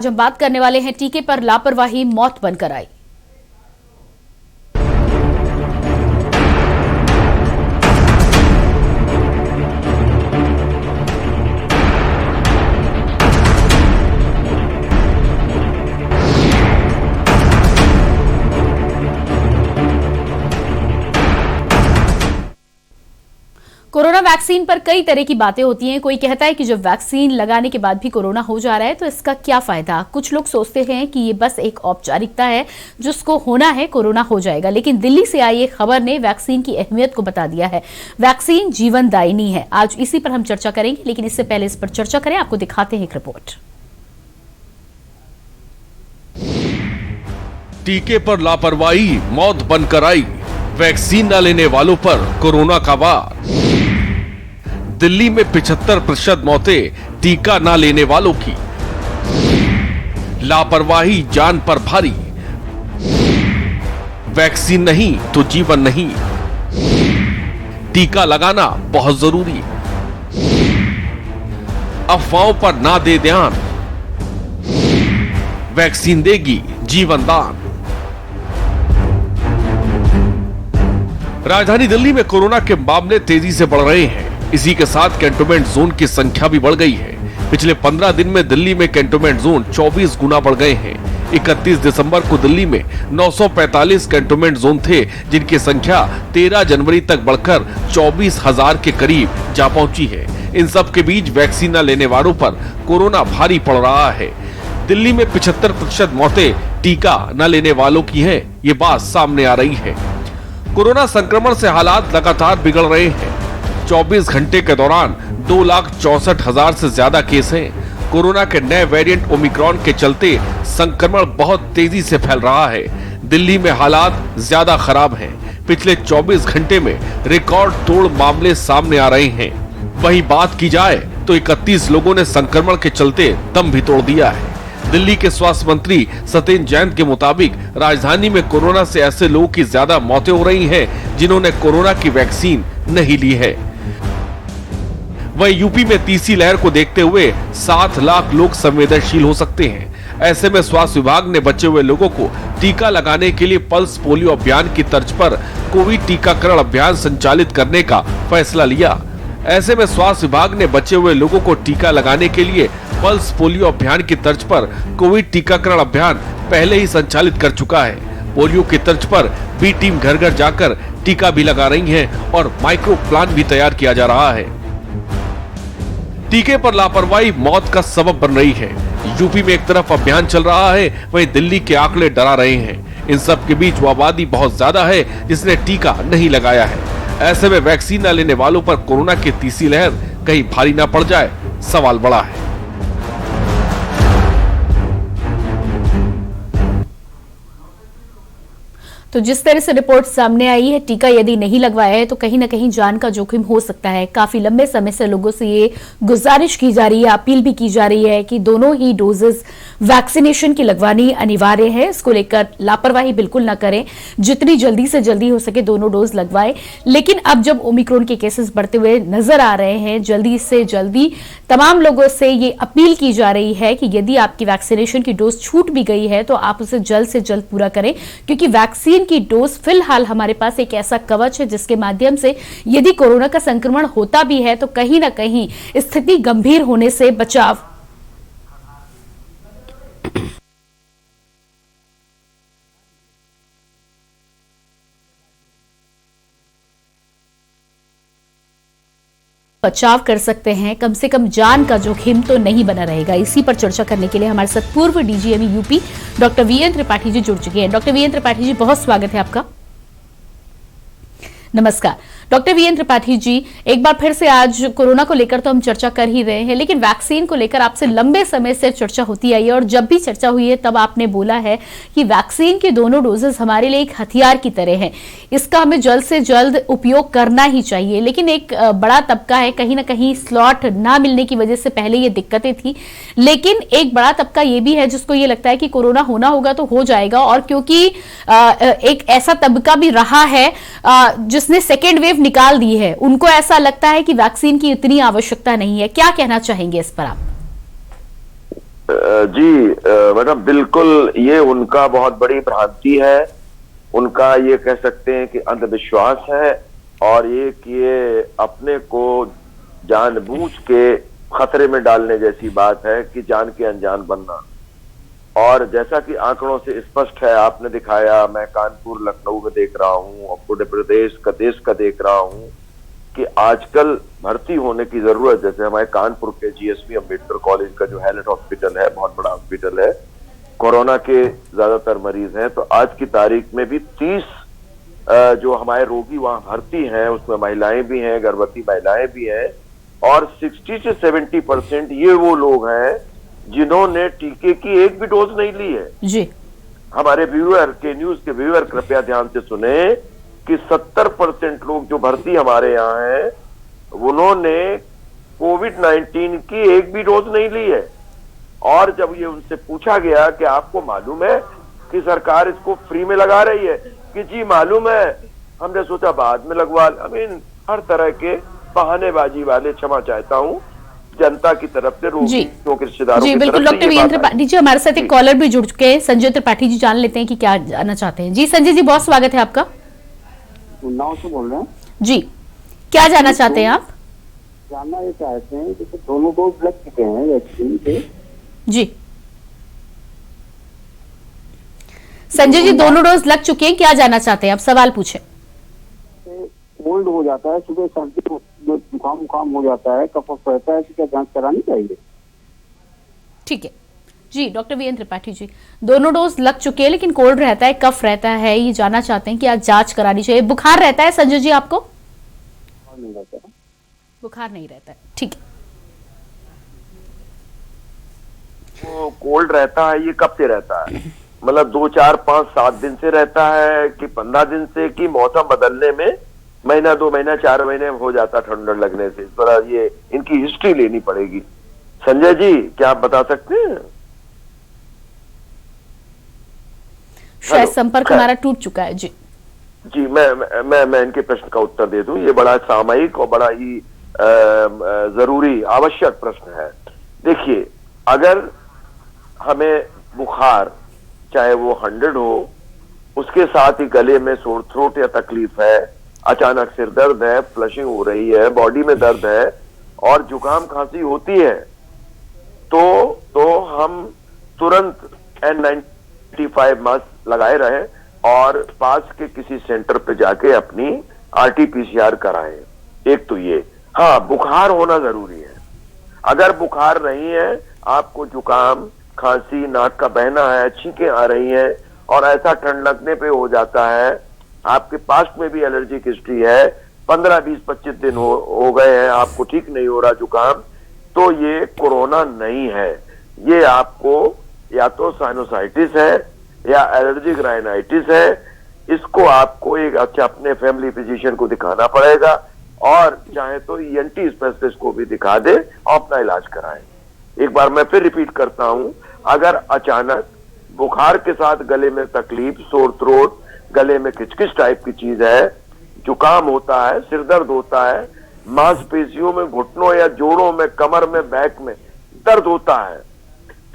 आज हम बात करने वाले हैं टीके पर लापरवाही मौत बनकर आई। कोरोना वैक्सीन पर कई तरह की बातें होती हैं। कोई कहता है कि जब वैक्सीन लगाने के बाद भी कोरोना हो जा रहा है तो इसका क्या फायदा। कुछ लोग सोचते हैं कि ये बस एक औपचारिकता है, जिसको होना है कोरोना हो जाएगा। लेकिन दिल्ली से आई एक खबर ने वैक्सीन की अहमियत को बता दिया है। वैक्सीन जीवनदायिनी है। आज इसी पर हम चर्चा करेंगे, लेकिन इससे पहले इस पर चर्चा करें आपको दिखाते हैं एक रिपोर्ट। टीके पर लापरवाही मौत बनकर आई। वैक्सीन न लेने वालों पर कोरोना का वार। दिल्ली में 75% मौतें टीका न लेने वालों की। लापरवाही जान पर भारी। वैक्सीन नहीं तो जीवन नहीं। टीका लगाना बहुत जरूरी। अफवाहों पर ना दे ध्यान। वैक्सीन देगी जीवन दान। राजधानी दिल्ली में कोरोना के मामले तेजी से बढ़ रहे हैं। इसी के साथ कैंटोनमेंट जोन की संख्या भी बढ़ गई है। पिछले 15 दिन में दिल्ली में कैंटोनमेंट जोन 24 गुना बढ़ गए हैं। 31 दिसंबर को दिल्ली में 945 कैंटोनमेंट जोन थे, जिनकी संख्या 13 जनवरी तक बढ़कर 24,000 के करीब जा पहुंची है। इन सब के बीच वैक्सीन न लेने वालों पर कोरोना भारी पड़ रहा है। दिल्ली में 75% मौतें टीका न लेने वालों की है। ये बात सामने आ रही है। कोरोना संक्रमण से हालात लगातार बिगड़ रहे हैं। 24 घंटे के दौरान 2,64,000 से ज्यादा केस हैं। कोरोना के नए वेरिएंट ओमिक्रॉन के चलते संक्रमण बहुत तेजी से फैल रहा है। दिल्ली में हालात ज्यादा खराब हैं। पिछले 24 घंटे में रिकॉर्ड तोड़ मामले सामने आ रहे हैं। वहीं बात की जाए तो 31 लोगों ने संक्रमण के चलते दम भी तोड़ दिया है। दिल्ली के स्वास्थ्य मंत्री सत्येंद्र जैन के मुताबिक राजधानी में कोरोना से ऐसे लोगों की ज्यादा मौतें हो रही हैं जिन्होंने कोरोना की वैक्सीन नहीं ली है। वहीं यूपी में तीसरी लहर को देखते हुए 7 लाख लोग संवेदनशील हो सकते हैं। ऐसे में स्वास्थ्य विभाग ने बचे हुए लोगों को टीका लगाने के लिए पल्स पोलियो अभियान की तर्ज पर कोविड टीकाकरण अभियान संचालित करने का फैसला लिया। ऐसे में स्वास्थ्य विभाग ने बचे हुए लोगों को टीका लगाने के लिए पल्स पोलियो अभियान की तर्ज पर कोविड टीकाकरण अभियान पहले ही संचालित कर चुका है। पोलियो की तर्ज पर बी टीम घर घर जाकर टीका भी लगा रही है और माइक्रो प्लान भी तैयार किया जा रहा है। टीके पर लापरवाही मौत का सबब बन रही है। यूपी में एक तरफ अभियान चल रहा है, वहीं दिल्ली के आंकड़े डरा रहे हैं। इन सब के बीच वो आबादी बहुत ज्यादा है जिसने टीका नहीं लगाया है। ऐसे में वैक्सीन न लेने वालों पर कोरोना की तीसरी लहर कहीं भारी न पड़ जाए, सवाल बड़ा है। तो जिस तरह से रिपोर्ट सामने आई है, टीका यदि नहीं लगवाया है तो कहीं ना कहीं जान का जोखिम हो सकता है। काफी लंबे समय से लोगों से ये गुजारिश की जा रही है, अपील भी की जा रही है कि दोनों ही डोजेस वैक्सीनेशन की लगवानी अनिवार्य है। इसको लेकर लापरवाही बिल्कुल ना करें, जितनी जल्दी से जल्दी हो सके दोनों डोज लगवाएं। लेकिन अब जब ओमिक्रॉन के केसेस बढ़ते हुए नजर आ रहे हैं, जल्दी से जल्दी तमाम लोगों से ये अपील की जा रही है कि यदि आपकी वैक्सीनेशन की डोज छूट भी गई है तो आप उसे जल्द से जल्द पूरा करें, क्योंकि वैक्सीन की डोज फिलहाल हमारे पास एक ऐसा कवच है जिसके माध्यम से यदि कोरोना का संक्रमण होता भी है तो कहीं ना कहीं स्थिति गंभीर होने से बचाव कर सकते हैं। कम से कम जान का जोखिम तो नहीं बना रहेगा। इसी पर चर्चा करने के लिए हमारे साथ पूर्व DGME UP doctor VN Tripathi ji जुड़ चुके हैं। डॉक्टर वीएन त्रिपाठी जी, बहुत स्वागत है आपका। नमस्कार डॉक्टर वीएन त्रिपाठी जी, एक बार फिर से आज कोरोना को लेकर तो हम चर्चा कर ही रहे हैं, लेकिन वैक्सीन को लेकर आपसे लंबे समय से चर्चा होती आई है और जब भी चर्चा हुई है तब आपने बोला है कि वैक्सीन के दोनों डोजेस हमारे लिए एक हथियार की तरह हैं, इसका हमें जल्द से जल्द उपयोग करना ही चाहिए। लेकिन एक बड़ा तबका है, कहीं ना कहीं स्लॉट ना मिलने की वजह से पहले ये दिक्कतें थी, लेकिन एक बड़ा तबका ये भी है जिसको ये लगता है कि कोरोना होना होगा तो हो जाएगा। और क्योंकि एक ऐसा तबका भी रहा है जिसने सेकेंड वेव निकाल दी है, उनको ऐसा लगता है कि वैक्सीन की इतनी आवश्यकता नहीं है। क्या कहना चाहेंगे इस पर आप? जी मैडम, बिल्कुल ये उनका बहुत बड़ी भ्रांति है, उनका ये कह सकते हैं कि अंधविश्वास है, और ये कि ये अपने को जानबूझ के खतरे में डालने जैसी बात है कि जान के अनजान बनना। और जैसा कि आंकड़ों से स्पष्ट है, आपने दिखाया, मैं कानपुर लखनऊ में देख रहा हूँ और पूरे प्रदेश का देश का देख रहा हूँ कि आजकल भर्ती होने की जरूरत, जैसे हमारे कानपुर के जीएसपी अंबेडकर कॉलेज का जो हैलेट हॉस्पिटल है, बहुत बड़ा हॉस्पिटल है, कोरोना के ज्यादातर मरीज हैं, तो आज की तारीख में भी 30 जो हमारे रोगी वहां भर्ती हैं, उसमें महिलाएं भी हैं, गर्भवती महिलाएं भी हैं, और 60 से 70% ये वो लोग हैं जिन्होंने टीके की एक भी डोज नहीं ली है। जी। हमारे व्यूअर के, न्यूज के व्यूअर कृपया ध्यान से सुने कि 70% लोग जो भर्ती हमारे यहाँ हैं, उन्होंने कोविड-19 की एक भी डोज नहीं ली है। और जब ये उनसे पूछा गया कि आपको मालूम है कि सरकार इसको फ्री में लगा रही है, कि जी मालूम है, हमने सोचा बाद में लगवा। हर तरह के बहानेबाजी वाले, क्षमा चाहता हूँ जनता की तरफ से, रोगियों के रिश्तेदारों जी, की बिल्कुल। तरफ से। डॉक्टर वीरेंद्र त्रिपाठी जी, हमारे साथ एक कॉलर भी जुड़ चुके हैं, संजय त्रिपाठी जी, जान लेते हैं कि क्या जानना चाहते हैं। जी संजय जी, बहुत स्वागत है आपका। उन्नाव से बोल रहे हैं जी, क्या जानना चाहते हैं आप? जानना ये चाहते हैं कि दोनों डोज लग चुके हैं वैक्सीन के। जी संजय जी, दोनों डोज लग चुके हैं, क्या जानना चाहते हैं आप? सवाल पूछे। कोल्ड हो जाता है, सुबह सर्दी, जुकाम हो जाता है, कफ रहता है, तो क्या जांच करानी चाहिए? ठीक है जी। डॉक्टर वीरेंद्र त्रिपाठी जी, दोनों डोज लग चुके हैं लेकिन कोल्ड रहता है, कफ रहता है, ये जानना चाहते हैं कि आज जांच करानी चाहिए। बुखार रहता है संजय जी आपको? नहीं रहता है। बुखार नहीं रहता है, ठीक है। वो कोल्ड रहता है, ये कब से रहता है? मतलब 2, 4, 5, 7 दिन से रहता है कि 15 दिन से, कि मौसम बदलने में महीना, 2 महीना, 4 महीने हो जाता ठंड लगने से? इस तरह ये इनकी हिस्ट्री लेनी पड़ेगी। संजय जी, क्या आप बता सकते हैं? शायद संपर्क हमारा टूट चुका है। जी जी, मैं इनके प्रश्न का उत्तर दे दूं। ये बड़ा सामयिक और बड़ा ही जरूरी, आवश्यक प्रश्न है। देखिए, अगर हमें बुखार, चाहे वो 100 हो, उसके साथ ही गले में सोर थ्रोट या तकलीफ है, अचानक सिर दर्द है, फ्लशिंग हो रही है, बॉडी में दर्द है और जुकाम खांसी होती है, तो हम तुरंत N95 मास्क लगाए रहें और पास के किसी सेंटर पे जाके अपनी RT-PCR कराएं। एक तो ये। हाँ, बुखार होना जरूरी है। अगर बुखार नहीं है, आपको जुकाम, खांसी, नाक का बहना है, छींकें आ रही हैं और ऐसा ठंड लगने पे हो जाता है, आपके पास्ट में भी एलर्जिक हिस्ट्री है, 15, 20, 25 दिन हो गए हैं, आपको ठीक नहीं हो रहा जुकाम, तो ये कोरोना नहीं है। ये आपको या तो साइनोसाइटिस है या एलर्जिक राइनाइटिस है। इसको आपको एक अच्छा अपने फैमिली फिजिशियन को दिखाना पड़ेगा, और चाहे तो ENT स्पेशलिस्ट को भी दिखा दे और अपना इलाज कराएं। एक बार मैं फिर रिपीट करता हूं, अगर अचानक बुखार के साथ गले में तकलीफ, सोर थ्रोट, गले में किचकिच टाइप की चीज है, जुकाम होता है, सिर दर्द होता है, मांसपेशियों में, घुटनों या जोड़ों में, कमर में, बैक में दर्द होता है,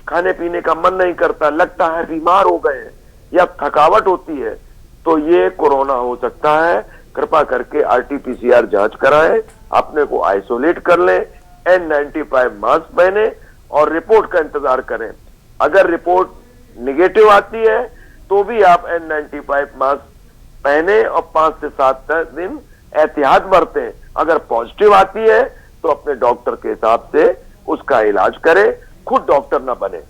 खाने पीने का मन नहीं करता, लगता है बीमार हो गए या थकावट होती है, तो ये कोरोना हो सकता है। कृपा करके RT-PCR जांच कराएं, अपने को आइसोलेट कर लें, N95 मास्क पहने और रिपोर्ट का इंतजार करें। अगर रिपोर्ट निगेटिव आती है तो भी आप N95 मास्क पहने और 5 से 7 दिन एहतियात बरतें। अगर पॉजिटिव आती है तो अपने डॉक्टर के हिसाब से उसका इलाज करें, खुद डॉक्टर ना बने।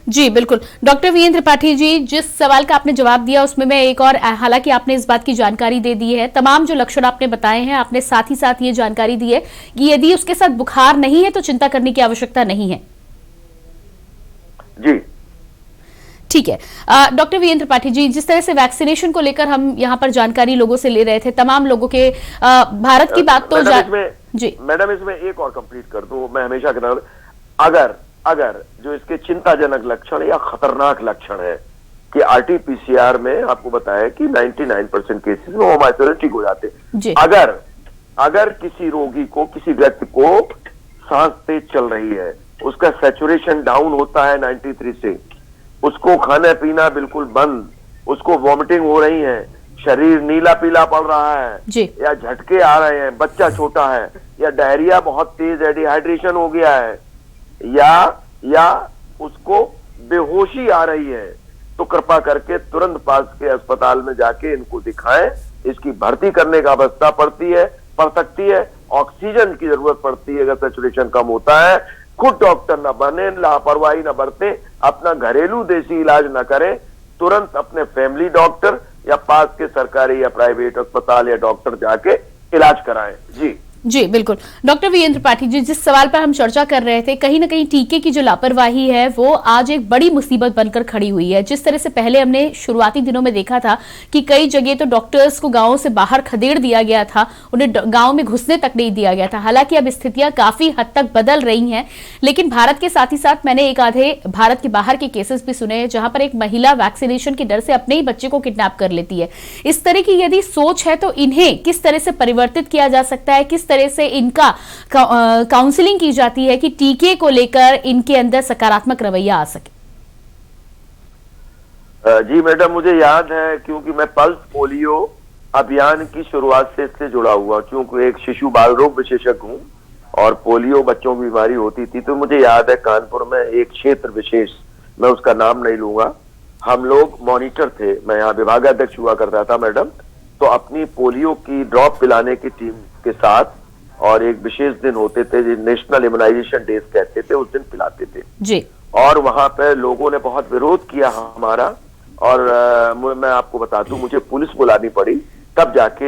जी बिल्कुल। डॉक्टर वीरेंद्र त्रिपाठी जी, जिस सवाल का आपने जवाब दिया उसमें मैं एक और, हालांकि आपने इस बात की जानकारी दे दी है, तमाम जो लक्षण आपने बताए हैं, आपने साथ ही साथ ये जानकारी दी है कि यदि उसके साथ बुखार नहीं है तो चिंता करने की आवश्यकता नहीं है। जी ठीक है। डॉक्टर वीरेंद्र त्रिपाठी जी, जिस तरह से वैक्सीनेशन को लेकर हम यहाँ पर जानकारी लोगों से ले रहे थे, तमाम लोगों के, भारत की बात तो जी मैडम, इसमें एक और कंप्लीट कर दूं। मैं हमेशा कहता हूं, अगर जो इसके चिंताजनक लक्षण या खतरनाक लक्षण है कि RT-PCR में आपको बताया कि 99% केसेस में होम आइसोलेशन ठीक हो जाते हैं। अगर किसी रोगी को, किसी व्यक्ति को सांस तेज चल रही है, उसका सैचुरेशन डाउन होता है 93 से, उसको खाना पीना बिल्कुल बंद, उसको वॉमिटिंग हो रही है, शरीर नीला पीला पड़ रहा है जी। या झटके आ रहे हैं, बच्चा छोटा है या डायरिया बहुत तेज है, डिहाइड्रेशन हो गया है या उसको बेहोशी आ रही है, तो कृपा करके तुरंत पास के अस्पताल में जाके इनको दिखाएं। इसकी भर्ती करने का अवस्था पड़ सकती है, ऑक्सीजन की जरूरत पड़ती है अगर सैचुरेशन कम होता है। खुद डॉक्टर न बने, लापरवाही न बरतें, अपना घरेलू देसी इलाज न करें, तुरंत अपने फैमिली डॉक्टर या पास के सरकारी या प्राइवेट अस्पताल या डॉक्टर जाके इलाज कराएं। जी जी बिल्कुल। डॉक्टर वीरेंद्र त्रिपाठी जी, जिस सवाल पर हम चर्चा कर रहे थे, कहीं ना कहीं टीके की जो लापरवाही है वो आज एक बड़ी मुसीबत बनकर खड़ी हुई है। जिस तरह से पहले हमने शुरुआती दिनों में देखा था कि कई जगह तो डॉक्टर्स को गांवों से बाहर खदेड़ दिया गया था, उन्हें गांव में घुसने तक नहीं दिया गया था। हालांकि अब स्थितियां काफी हद तक बदल रही हैं, लेकिन भारत के साथ ही साथ मैंने एक आधे भारत के बाहर के केसेस भी सुने जहां पर एक महिला वैक्सीनेशन के डर से अपने ही बच्चे को किडनैप कर लेती है। इस तरह की यदि सोच है तो इन्हें किस तरह से परिवर्तित किया जा सकता है, किस तरह से इनका काउंसलिंग की जाती है कि टीके को लेकर इनके अंदर सकारात्मक रवैया आ सके? जी मैडम, मुझे याद है क्योंकि मैं पल्स पोलियो अभियान की शुरुआत से इससे जुड़ा हुआ, क्योंकि एक शिशु बाल रोग विशेषज्ञ हूं और पोलियो बच्चों की बीमारी होती थी, तो मुझे याद है कानपुर में एक क्षेत्र विशेष, मैं उसका नाम नहीं लूंगा, हम लोग मॉनिटर थे, मैं यहाँ विभागाध्यक्ष हुआ करता था मैडम, तो अपनी पोलियो की ड्रॉप पिलाने की टीम के साथ और एक विशेष दिन होते थे जो नेशनल इम्यूनाइजेशन डेज कहते थे, उस दिन पिलाते थे जी। और वहां पे लोगों ने बहुत विरोध किया हमारा, और मैं आपको बता दूं मुझे पुलिस बुलानी पड़ी, तब जाके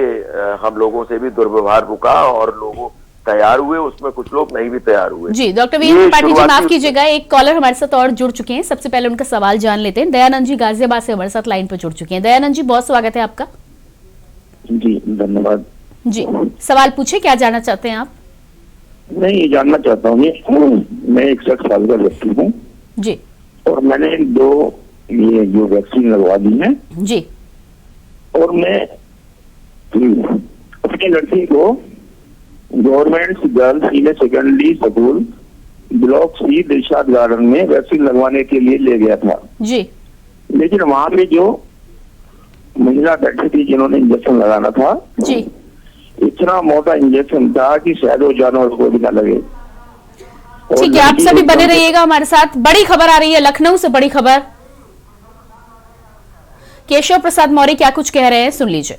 हम लोगों से भी दुर्व्यवहार रुका और लोग तैयार हुए, उसमें कुछ लोग नहीं भी तैयार हुए। जी डॉक्टर वीरेंद्र त्रिपाठी जी, माफ कीजिएगा, एक कॉलर हमारे साथ और जुड़ चुके हैं, सबसे पहले उनका सवाल जान लेते हैं। दयानंद जी गाजियाबाद से हमारे साथ लाइन पर जुड़ चुके हैं। दयानंद जी, बहुत स्वागत है आपका। जी धन्यवाद। जी, सवाल पूछे, क्या जानना चाहते हैं आप? मैं ये जानना चाहता हूँ, मैं 61 साल का व्यक्ति हूँ जी और मैंने 2 ये जो वैक्सीन लगवा दी है जी, और मैं अपनी लड़की को government girls senior secondary school block C Dilshad Garden में वैक्सीन लगवाने के लिए ले गया था जी। लेकिन वहां पे जो महिला बैठी थी जिन्होंने इंजेक्शन लगाना था जी, इतना मोटा इंजेक्शन था कि शायद वो जानवर को भी ना लगे। ठीक है, आप सभी बने रहिएगा हमारे साथ। बड़ी खबर आ रही है लखनऊ से, बड़ी खबर। केशव प्रसाद मौर्य क्या कुछ कह रहे हैं, सुन लीजिए।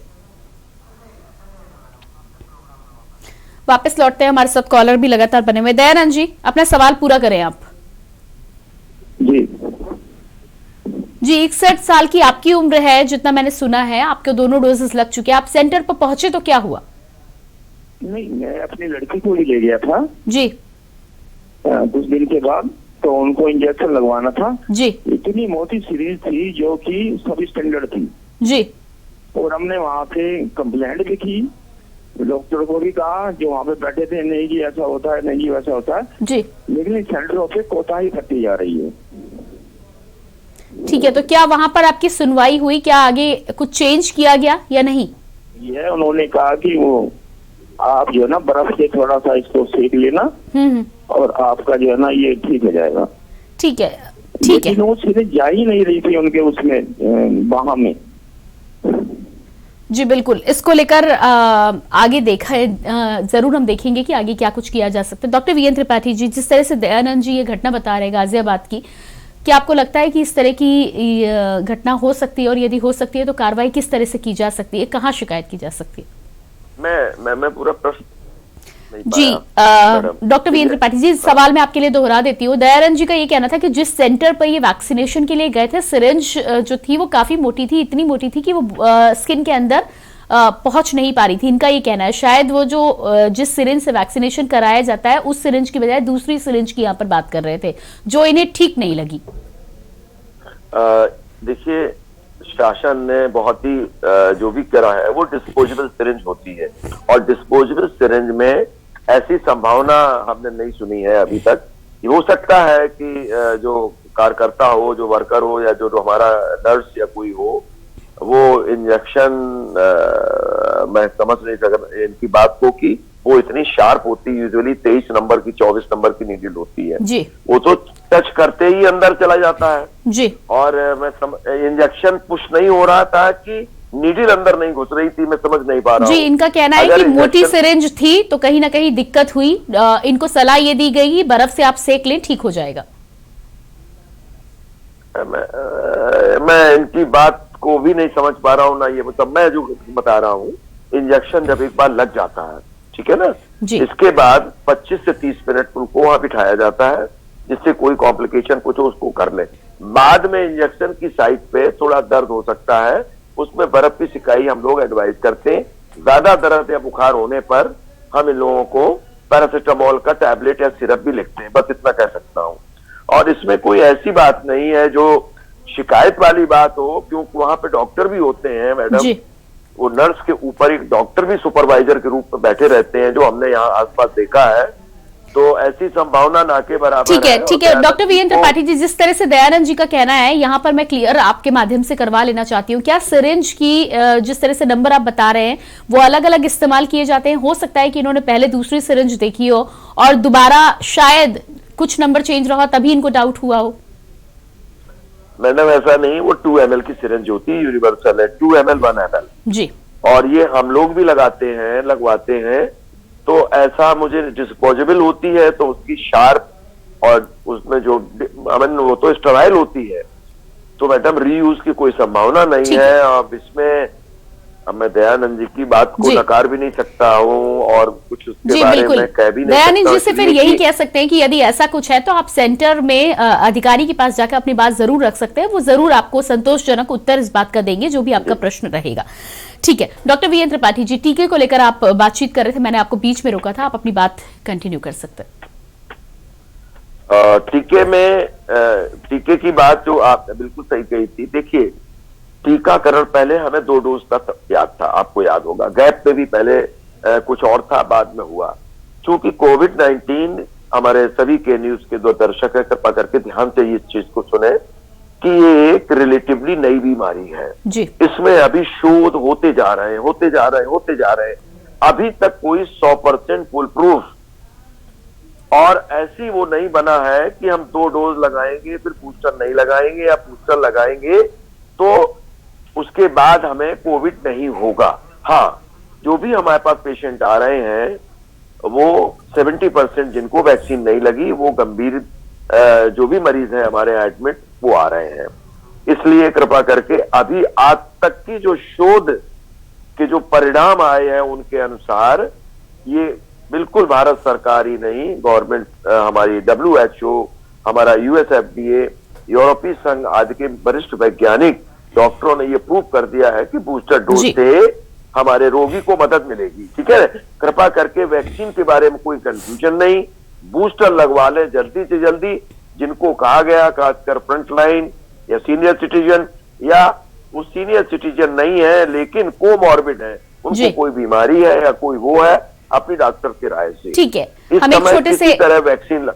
वापस लौटते हैं, हमारे साथ कॉलर भी लगातार बने हुए। दयानंद जी, अपना सवाल पूरा करें आप। जी 61 साल की आपकी उम्र है, जितना मैंने सुना है आपके दोनों डोजेस लग चुके हैं। आप सेंटर पर पहुंचे तो क्या हुआ? नहीं, मैं अपनी लड़की को ही ले गया था जी। कुछ दिन के बाद, तो उनको इंजेक्शन लगवाना था जी इतनी मोटी सीरीज थी जो कि सब स्टैंडर्ड थी जी। और हमने वहां पे कंप्लेंट भी की, डॉक्टर को भी कहा जो वहां पे बैठे थे, नहीं जी ऐसा होता है, नहीं जी वैसा होता है जी। लेकिन सेंटरों पे कोताही करती जा रही है। ठीक है, तो क्या वहां पर आपकी सुनवाई हुई? क्या आगे कुछ चेंज किया गया या नहीं? ये उन्होंने कहा कि वो आप जो है ना बर्फ से थोड़ा सा इसको सेक लेना और आपका जो है ना ये ठीक हो जाएगा। ठीक है, ठीक है। लेकिन वो सीधे जा ही नहीं रही थी उनके उसमें बाह में। जी बिल्कुल, इसको लेकर आगे देखा है, जरूर हम देखेंगे कि आगे क्या कुछ किया जा सकता है। डॉक्टर वीरेंद्र त्रिपाठी जी, जिस तरह से दयानंद जी ये घटना बता रहे हैं गाजियाबाद की, क्या आपको लगता है कि इस तरह की घटना हो सकती है, और यदि हो सकती है तो कार्रवाई किस तरह से की जा सकती है, कहाँ शिकायत की जा सकती है? मैं पूरा प्रश्न जी डॉक्टर वीरेंद्र त्रिपाठी जी, सवाल मैं आपके लिए दोहरा देती हूँ। दयानंद जी का ये कहना था कि जिस सेंटर पर ये वैक्सीनेशन के लिए गए थे, सिरिंज जो थी वो काफी मोटी थी, इतनी मोटी थी कि वो स्किन के अंदर पहुंच नहीं पा रही थी। इनका ये कहना है शायद वो जो जिस सिरिंज से वैक्सीनेशन कराया जाता है उस सिरिंज की बजाय दूसरी सिरिंज की यहाँ पर बात कर रहे थे, जो इन्हें ठीक नहीं लगी। देखिए, शासन ने बहुत ही जो भी करा है वो डिस्पोजेबल सिरिंज होती है, और डिस्पोजेबल सिरिंज में ऐसी संभावना हमने नहीं सुनी है अभी तक। हो सकता है कि जो कार्यकर्ता हो, जो वर्कर हो, या जो हमारा नर्स या कोई हो, वो इंजेक्शन मैं समझ नहीं सकता इनकी बात को कि वो इतनी शार्प होती है, यूजुअली 23 नंबर की 24 नंबर की नीडल होती है जी। वो तो टच करते ही अंदर चला जाता है जी। और इंजेक्शन पुश नहीं हो रहा था कि नीडल अंदर नहीं घुस रही थी, मैं समझ नहीं पा रहा जी। हूं। इनका कहना है कि मोटी सिरिंज थी तो कहीं ना कहीं दिक्कत हुई। इनको सलाह ये दी गई कि बर्फ से आप सेक लें, ठीक हो जाएगा। मैं इनकी बात को भी नहीं समझ पा रहा हूँ ना, ये मतलब मैं जो बता रहा हूँ, इंजेक्शन जब एक बार लग जाता है, ठीक है ना जी। इसके बाद 25 से 30 मिनट उनको वहां बिठाया जाता है जिससे कोई कॉम्प्लिकेशन कुछ हो उसको कर ले। बाद में इंजेक्शन की साइट पे थोड़ा दर्द हो सकता है, उसमें बर्फ की सिकाई हम लोग एडवाइज करते हैं। ज्यादा दर्द या बुखार होने पर हम इन लोगों को पैरासिटामोल का टैबलेट या सिरप भी लिखते हैं, बस इतना कह सकता हूँ। और इसमें कोई ऐसी बात नहीं है जो शिकायत वाली बात हो, क्योंकि वहां पे डॉक्टर भी होते हैं मैडम, वो नर्स के ऊपर एक डॉक्टर भी सुपरवाइजर के रूप में बैठे रहते हैं, जो हमने यहाँ आसपास देखा है। तो ऐसी संभावना ना के बराबर ठीक है। ठीक है डॉक्टर वीरेंद्र त्रिपाठी जी, जिस तरह से दयानंद जी का कहना है, यहाँ पर मैं क्लियर आपके माध्यम से करवा लेना चाहती हूँ, क्या सिरिंज की जिस तरह से नंबर आप बता रहे हैं वो अलग अलग इस्तेमाल किए जाते हैं? हो सकता है कि इन्होंने पहले दूसरी सिरिंज देखी हो और दोबारा शायद कुछ नंबर चेंज रहा तभी इनको डाउट हुआ हो। मैडम ऐसा नहीं, वो 2 ml की सिरिंज होती है, यूनिवर्सल है, 2 ml 1 ml जी। और ये हम लोग भी लगाते हैं, लगवाते हैं। तो ऐसा मुझे डिस्पोजेबल होती है तो उसकी शार्प और उसमें जो वो तो स्टेराइल होती है, तो मैडम रीयूज की कोई संभावना नहीं है। अब इसमें अब मैं दयानंद जी की बात को नकार भी नहीं सकता हूँ और कुछ उसके बारे में कह भी नहीं सकता। दयानंद जी से फिर यही कह सकते हैं कि यदि ऐसा कुछ है तो आप सेंटर में अधिकारी के पास जाकर अपनी बात जरूर रख सकते हैं, वो जरूर आपको संतोषजनक उत्तर इस बात का देंगे जो भी आपका प्रश्न रहेगा। ठीक है डॉक्टर वीरेंद्र त्रिपाठी जी, टीके को लेकर आप बातचीत कर रहे थे, मैंने आपको बीच में रोका था, आप अपनी बात कंटिन्यू कर सकते हैं। टीके की बात जो आपने बिल्कुल सही कही थी। देखिए टीकाकरण पहले हमें 2 डोज तक याद था, आपको याद होगा, गैप पे भी पहले कुछ और था, बाद में हुआ। चूंकि कोविड-19 हमारे सभी के न्यूज के जो दर्शक है कृपा करके ध्यान से इस चीज को सुने कि ये एक रिलेटिवली नई बीमारी है जी। इसमें अभी शोध होते जा रहे हैं। अभी तक कोई 100% फुल प्रूफ और ऐसी वो नहीं बना है कि हम 2 डोज लगाएंगे फिर बूस्टर नहीं लगाएंगे या बूस्टर लगाएंगे तो उसके बाद हमें कोविड नहीं होगा। हाँ, जो भी हमारे पास पेशेंट आ रहे हैं वो 70% जिनको वैक्सीन नहीं लगी, वो गंभीर जो भी मरीज हैं हमारे एडमिट, वो आ रहे हैं। इसलिए कृपा करके अभी आज तक की जो शोध के जो परिणाम आए हैं उनके अनुसार ये बिल्कुल भारत सरकार ही नहीं, गवर्नमेंट, हमारी WHO, हमारा USFDA, यूरोपीय संघ आदि के वरिष्ठ वैज्ञानिक डॉक्टरों ने ये प्रूव कर दिया है कि बूस्टर डोज से हमारे रोगी को मदद मिलेगी। ठीक है, कृपा करके वैक्सीन के बारे में कोई कंफ्यूजन नहीं, बूस्टर लगवा ले जल्दी से जल्दी। जिनको कहा गया, खासकर फ्रंट लाइन या सीनियर सिटीजन, या वो सीनियर सिटीजन नहीं है लेकिन कोमॉर्बिड है, उनको कोई बीमारी है या कोई वो है, अपनी डॉक्टर की राय से। ठीक है, हम एक छोटे से तरह वैक्सीन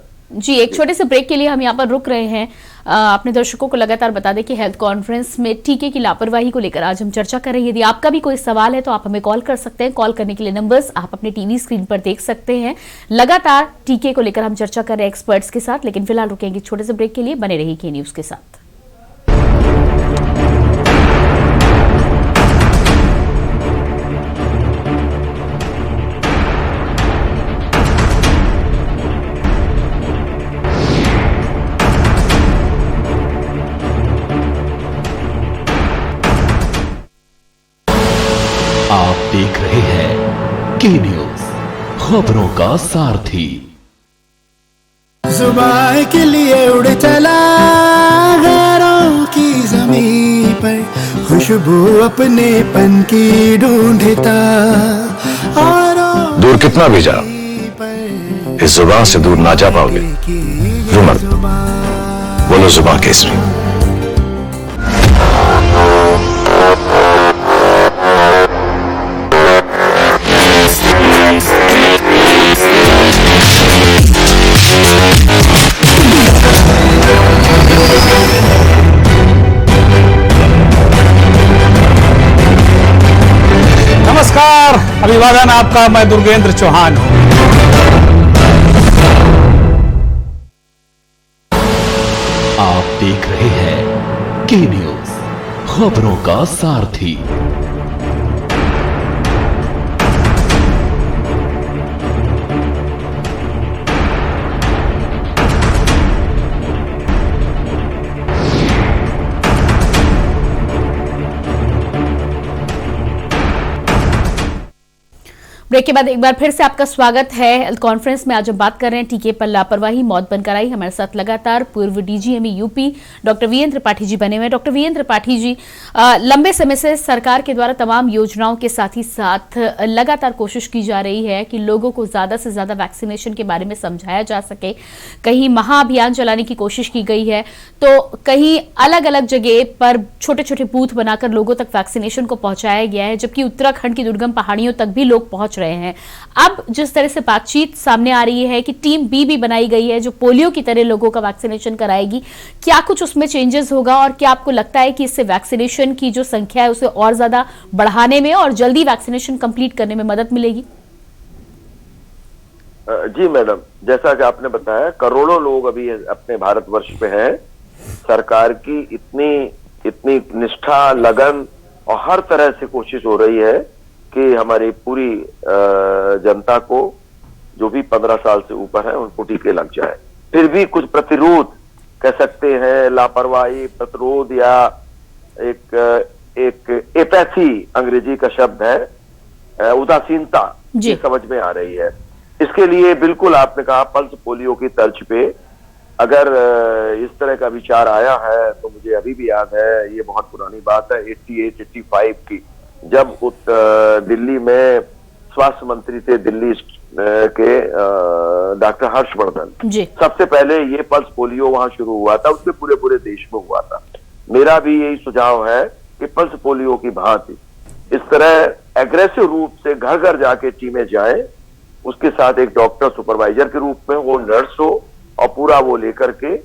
एक छोटे से ब्रेक के लिए हम यहाँ पर रुक रहे हैं। अपने दर्शकों को लगातार बता दें कि हेल्थ कॉन्फ्रेंस में टीके की लापरवाही को लेकर आज हम चर्चा कर रहे हैं। यदि आपका भी कोई सवाल है तो आप हमें कॉल कर सकते हैं। कॉल करने के लिए नंबर्स आप अपने टीवी स्क्रीन पर देख सकते हैं। लगातार टीके को लेकर हम चर्चा कर रहे हैं एक्सपर्ट्स के साथ, लेकिन फिलहाल रुकेंगे छोटे से ब्रेक के लिए। बने रहिए के न्यूज के साथ। आप देख रहे हैं के न्यूज, खबरों का सारथी। जुबान के लिए उड़ चला गैरों की ज़मीं पर, खुशबू अपने पन की ढूंढता। दूर कितना भी जा, इस जुबान से दूर ना जा पाओगे। रुमर बोलो जुबान केसरी। अभिवादन आपका। मैं दुर्गेंद्र चौहान हूं। आप देख रहे हैं के न्यूज, खबरों का सारथी। ब्रेक के बाद एक बार फिर से आपका स्वागत है। हेल्थ कॉन्फ्रेंस में आज हम बात कर रहे हैं टीके पर लापरवाही मौत बनकर आई। हमारे साथ लगातार पूर्व DGME UP doctor VN Tripathi ji बने हुए। डॉक्टर वीएन त्रिपाठी जी, लंबे समय से सरकार के द्वारा तमाम योजनाओं के साथ ही साथ लगातार कोशिश की जा रही है कि लोगों को ज्यादा से ज्यादा वैक्सीनेशन के बारे में समझाया जा सके। कहीं महाअभियान चलाने की कोशिश की गई है, तो कहीं अलग अलग जगह पर छोटे छोटे बूथ बनाकर लोगों तक वैक्सीनेशन को पहुंचाया गया है, जबकि उत्तराखंड की दुर्गम पहाड़ियों तक भी लोग पहुंच रहे हैं। अब जिस तरह से बातचीत सामने आ रही है कि टीम बी भी बनाई गई है जो पोलियो की तरह लोगों का वैक्सीनेशन कराएगी, क्या कुछ उसमें चेंजेस होगा और क्या आपको लगता है कि इससे वैक्सीनेशन की जो संख्या है उसे और ज्यादा बढ़ाने में और जल्दी वैक्सीनेशन कंप्लीट करने में मदद मिलेगी? जी मैडम, जैसा कि आपने बताया, करोड़ों लोग अभी अपने भारतवर्ष में हैं। सरकार की इतनी निष्ठा, लगन और हर तरह से कोशिश हो रही है कि हमारी पूरी जनता को, जो भी 15 साल से ऊपर है, उनको टीके लग जाए। फिर भी कुछ प्रतिरोध कह सकते हैं, लापरवाही, प्रतिरोध या एक एपैथी अंग्रेजी का शब्द है, उदासीनता, ये समझ में आ रही है। इसके लिए बिल्कुल आपने कहा पल्स पोलियो की तर्ज पे अगर इस तरह का विचार आया है, तो मुझे अभी भी याद है, ये बहुत पुरानी बात है, 88-85 की, जब दिल्ली में स्वास्थ्य मंत्री थे दिल्ली के डॉक्टर हर्षवर्धन। सबसे पहले ये पल्स पोलियो वहां शुरू हुआ था, उससे पूरे देश में हुआ था। मेरा भी यही सुझाव है कि पल्स पोलियो की भांति इस तरह एग्रेसिव रूप से घर घर जाके टीमें जाएं, उसके साथ एक डॉक्टर सुपरवाइजर के रूप में, वो नर्स हो और पूरा वो लेकर के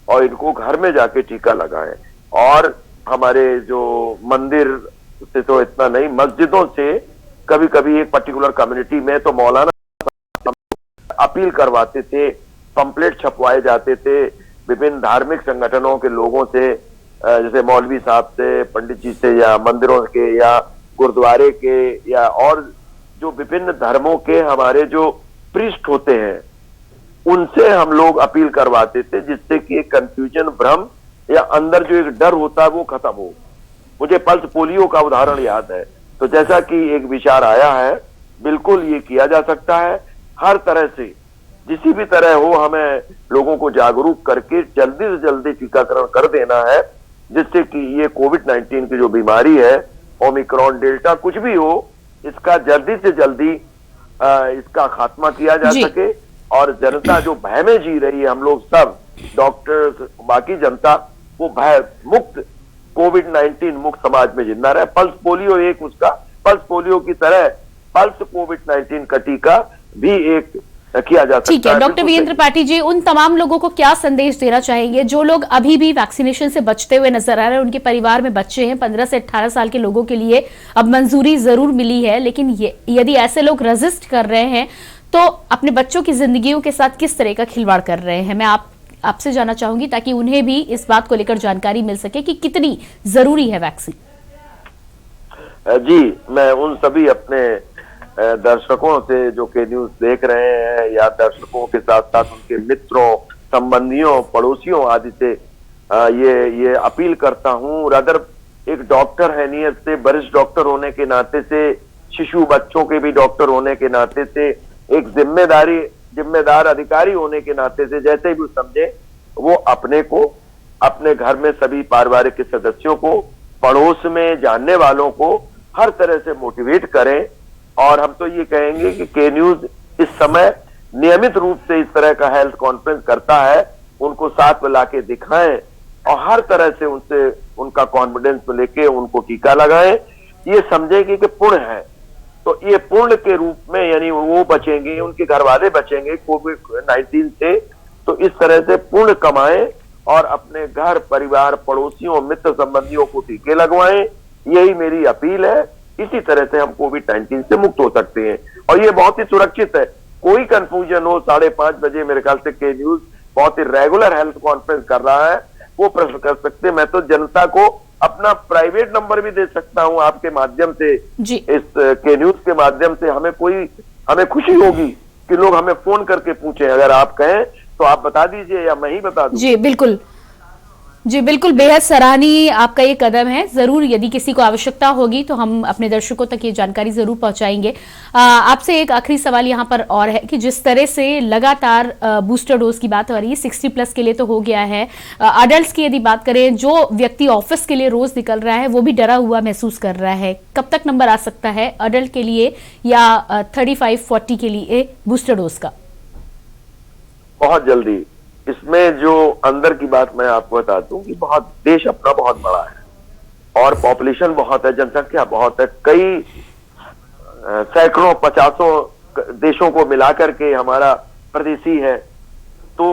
और इनको घर में जाके टीका लगाएं। और हमारे जो मंदिर से तो इतना नहीं, मस्जिदों से कभी कभी एक पर्टिकुलर कम्युनिटी में तो मौलाना अपील करवाते थे, पंपलेट छपवाए जाते थे विभिन्न धार्मिक संगठनों के लोगों से, जैसे मौलवी साहब से, पंडित जी से, या मंदिरों के या गुरुद्वारे के, या और जो विभिन्न धर्मों के हमारे जो प्रीस्ट होते हैं, उनसे हम लोग अपील करवाते थे, जिससे कि एक कंफ्यूजन, भ्रम या अंदर जो एक डर होता है वो खत्म हो। मुझे पल्स पोलियो का उदाहरण याद है। तो जैसा कि एक विचार आया है, बिल्कुल ये किया जा सकता है। हर तरह से, जिसी भी तरह हो, हमें लोगों को जागरूक करके जल्दी से जल्दी टीकाकरण कर देना है, जिससे कि ये कोविड-19 की जो बीमारी है, ओमिक्रॉन, डेल्टा, कुछ भी हो, इसका जल्दी से जल्दी इसका खात्मा किया जा सके और जनता जो भय में जी रही है, हम लोग सब डॉक्टर्स, बाकी जनता, वो भय मुक्त, कोविड-19 मुक्त समाज में जिंदा रहे। पल्स पोलियो एक उसका, पल्स पोलियो की तरह पल्स कोविड-19 का टीका भी एक किया जा सकता है। ठीक है डॉक्टर वीएन त्रिपाठी जी, उन तमाम लोगों को क्या संदेश देना चाहेंगे जो लोग अभी भी वैक्सीनेशन से बचते हुए नजर आ रहे हैं? उनके परिवार में बच्चे हैं, 15 से 18 साल के लोगों के लिए अब मंजूरी जरूर मिली है, लेकिन यदि ऐसे लोग रेजिस्ट कर रहे हैं तो अपने बच्चों की जिंदगियों के साथ किस तरह का खिलवाड़ कर रहे हैं? मैं आपसे जानना चाहूंगी ताकि उन्हें भी इस बात को लेकर जानकारी मिल सके कि कितनी जरूरी है वैक्सीन। जी, मैं उन सभी अपने दर्शकों से जो के न्यूज देख रहे हैं, या दर्शकों के साथ साथ उनके मित्रों, संबंधियों, पड़ोसियों आदि से ये अपील करता हूं। अगर एक डॉक्टर है नियत से, वरिष्ठ डॉक्टर होने के नाते से, शिशु बच्चों के भी डॉक्टर होने के नाते से, एक जिम्मेदार अधिकारी होने के नाते से, जैसे भी समझे, वो अपने को, अपने घर में सभी पारिवारिक के सदस्यों को, पड़ोस में जानने वालों को हर तरह से मोटिवेट करें। और हम तो ये कहेंगे कि के न्यूज इस समय नियमित रूप से इस तरह का हेल्थ कॉन्फ्रेंस करता है, उनको साथ में लाके दिखाएं और हर तरह से उनसे उनका कॉन्फिडेंस लेके उनको टीका लगाएं। ये समझेंगे कि पुण्य है, तो ये पुण्य के रूप में, यानी वो बचेंगे, उनके घर वाले बचेंगे कोविड-19 से। तो इस तरह से पुण्य कमाएं और अपने घर परिवार, पड़ोसियों, मित्र संबंधियों को टीके लगवाएं। यही मेरी अपील है इसी तरह से हम कोविड-19 से मुक्त हो सकते हैं और ये बहुत ही सुरक्षित है। कोई कंफ्यूजन हो, 5:30 बजे मेरे ख्याल से के न्यूज बहुत ही रेगुलर हेल्थ कॉन्फ्रेंस कर रहा है, वो प्रश्न कर सकते हैं। मैं तो जनता को अपना प्राइवेट नंबर भी दे सकता हूं आपके माध्यम से, इस के न्यूज के माध्यम से। हमें खुशी होगी कि लोग हमें फोन करके पूछें। अगर आप कहें तो आप बता दीजिए या मैं ही बता दूं। जी बिल्कुल, बेहद सराहनीय आपका ये कदम है। जरूर यदि किसी को आवश्यकता होगी तो हम अपने दर्शकों तक ये जानकारी जरूर पहुंचाएंगे। आपसे एक आखिरी सवाल यहाँ पर और है कि जिस तरह से लगातार बूस्टर डोज की बात हो रही है, 60+ के लिए तो हो गया है, अडल्ट की यदि बात करें, जो व्यक्ति ऑफिस के लिए रोज निकल रहा है वो भी डरा हुआ महसूस कर रहा है। कब तक नंबर आ सकता है अडल्ट के लिए या 35-40 के लिए बूस्टर डोज का? बहुत जल्दी। इसमें जो अंदर की बात मैं आपको बता दूं कि देश अपना बहुत बड़ा है और पॉपुलेशन बहुत है, जनसंख्या बहुत है, कई सैकड़ों 50 देशों को मिलाकर के हमारा प्रदेश ही है। तो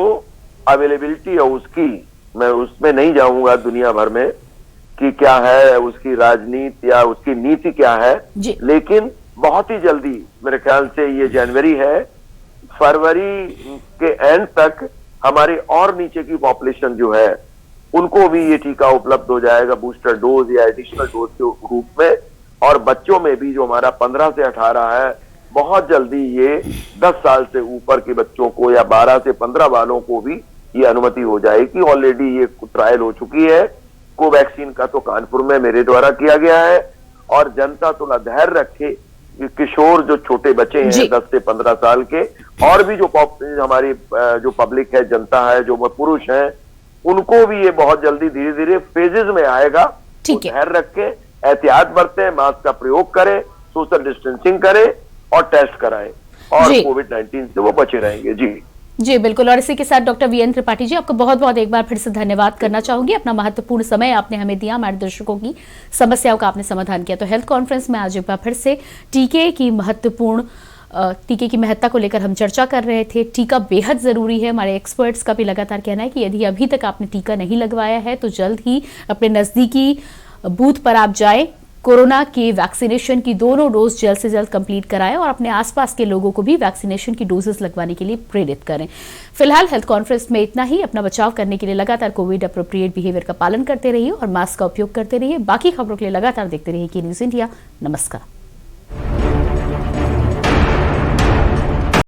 अवेलेबिलिटी है उसकी, मैं उसमें नहीं जाऊंगा दुनिया भर में कि क्या है उसकी राजनीति या उसकी नीति क्या है, लेकिन बहुत ही जल्दी मेरे ख्याल से ये जनवरी है, फरवरी के एंड तक हमारी और नीचे की पॉपुलेशन जो है उनको भी ये टीका उपलब्ध हो जाएगा बूस्टर डोज या एडिशनल डोज के रूप में। और बच्चों में भी जो हमारा 15 से 18 है, बहुत जल्दी ये 10 साल से ऊपर के बच्चों को या 12 से 15 वालों को भी ये अनुमति हो जाएगी। ऑलरेडी ये ट्रायल हो चुकी है। कोवैक्सीन का तो कानपुर में मेरे द्वारा किया गया है और जनता थोड़ा धैर्य रखे। किशोर जो छोटे बच्चे हैं 10 से 15 साल के, और भी जो हमारी जो पब्लिक है, जनता है, जो पुरुष हैं, उनको भी ये बहुत जल्दी धीरे धीरे फेजेस में आएगा। धैर्य रखें, एहतियात बरतें, मास्क का प्रयोग करें, सोशल डिस्टेंसिंग करें और टेस्ट कराएं और कोविड-19 से वो बचे रहेंगे। जी बिल्कुल। और इसी के साथ डॉक्टर वीएन त्रिपाठी जी, आपको बहुत बहुत एक बार फिर से धन्यवाद करना चाहूंगी। अपना महत्वपूर्ण समय आपने हमें दिया, हमारे दर्शकों की समस्याओं का आपने समाधान किया। तो हेल्थ कॉन्फ्रेंस में आज एक बार फिर से टीके की महत्ता को लेकर हम चर्चा कर रहे थे। टीका बेहद जरूरी है। हमारे एक्सपर्ट्स का भी लगातार कहना है कि यदि अभी तक आपने टीका नहीं लगवाया है तो जल्द ही अपने नजदीकी बूथ पर आप जाएं, कोरोना की वैक्सीनेशन की दोनों डोज जल्द से जल्द कंप्लीट कराएं और अपने आसपास के लोगों को भी वैक्सीनेशन की डोजेस लगवाने के लिए प्रेरित करें। फिलहाल हेल्थ कॉन्फ्रेंस में इतना ही। अपना बचाव करने के लिए लगातार कोविड अप्रोप्रिएट बिहेवियर का पालन करते रहिए और मास्क का उपयोग करते रहिए। बाकी खबरों के लिए लगातार देखते रहिए के न्यूज़ इंडिया। नमस्कार।